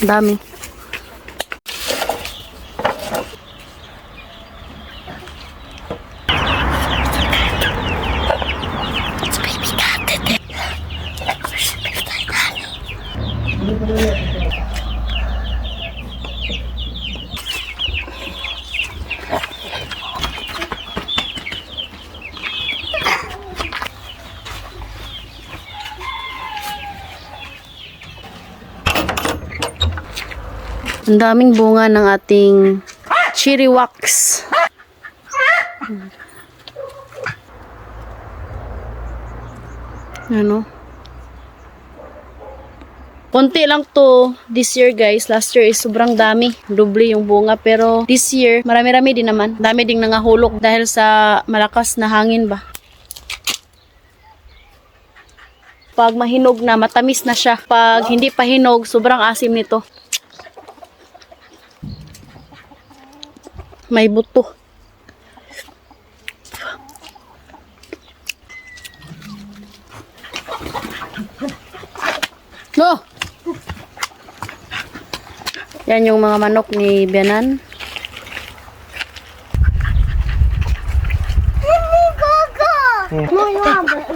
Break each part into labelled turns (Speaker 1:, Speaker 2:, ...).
Speaker 1: Dami. Ang daming bunga ng ating cherry wax. Ano? Konti lang to this year guys. Last year is sobrang dami. Doble yung bunga. Pero this year, marami-rami din naman. Dami ding nangahulog dahil sa malakas na hangin ba. Pag mahinog na, matamis na siya. Pag hindi pa hinog, sobrang asim nito. May buto. No! Yan yung mga manok ni Bianan.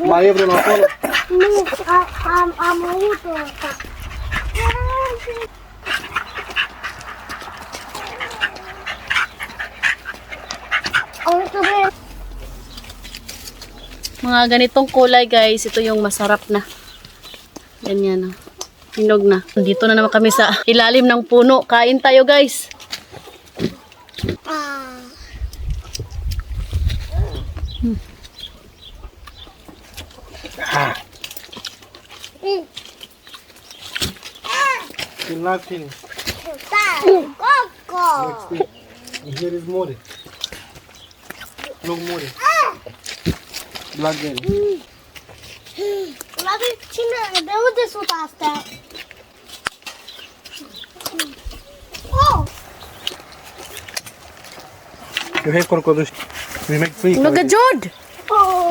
Speaker 2: Vaya, Bruno, Apolo.
Speaker 1: Mga ganitong kulay guys, ito yung masarap na. Ganyan. Hinog na. Dito na naman kami sa ilalim ng puno. Kain tayo guys.
Speaker 2: Still not finished. Next week. And here is more. Look more. Blackberry. You have crocodile. We make free.
Speaker 1: Magajod!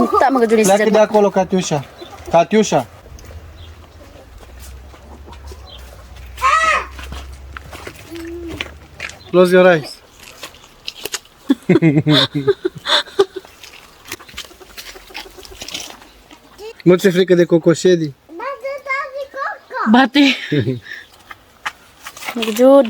Speaker 1: Muta magajod ni
Speaker 2: Black
Speaker 1: siya.
Speaker 2: da colo Katyusha. Katyusha. Close your eyes. Nu ți-e frică de cocoședii?
Speaker 1: Bate. Magajod.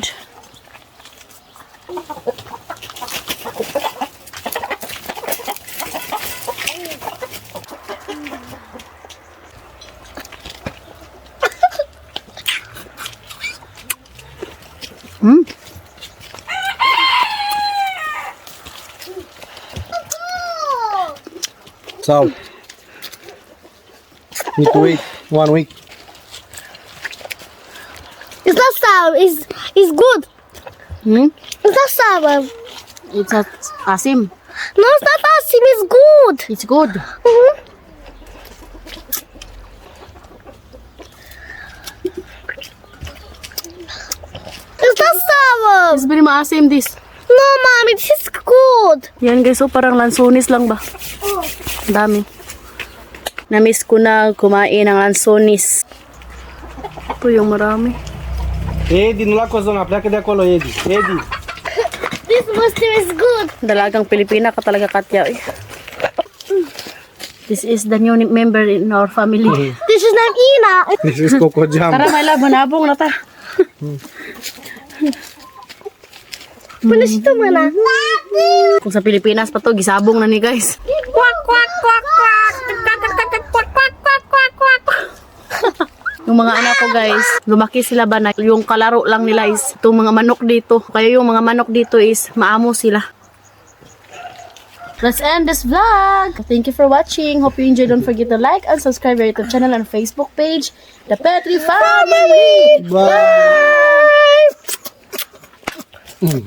Speaker 2: Sau. Need to wait 1 week.
Speaker 3: It's not sour. It's good. It's not sour.
Speaker 1: It's not asim.
Speaker 3: No, it's not asim. It's good.
Speaker 1: It's good.
Speaker 3: It's not sour.
Speaker 1: It's very maasim this.
Speaker 3: No, mommy, this is good.
Speaker 1: Yan guys, so parang lansonis lang ba? Ang dami. Namiss ko na kumain ng lansonis. Ito yung marami.
Speaker 2: Edi, nu la cozona, pleacă de acolo, Edi. Edi.
Speaker 3: This mushroom is good.
Speaker 1: Dalagang Pilipina ka talaga, Katya. Eh. This is the new member in our family.
Speaker 3: This is not Ina.
Speaker 2: This is Coco Jam.
Speaker 1: Tara, may labo, nabong na ta.
Speaker 3: Puna siya mana.
Speaker 1: Kung sa Pilipinas pa to, gisabong na ni guys.
Speaker 3: Quack, quack, quack, quack. Quack, quack, quack, quack, quack.
Speaker 1: Yung mga anak ko guys, lumaki sila ba na yung kalaro lang nila is itong mga manok dito. Kaya yung mga manok dito is maamo sila. Let's end this vlog. Thank you for watching. Hope you enjoyed. Don't forget to like and subscribe our YouTube channel and Facebook page, The Petri Family.
Speaker 2: Bye.
Speaker 1: Bye.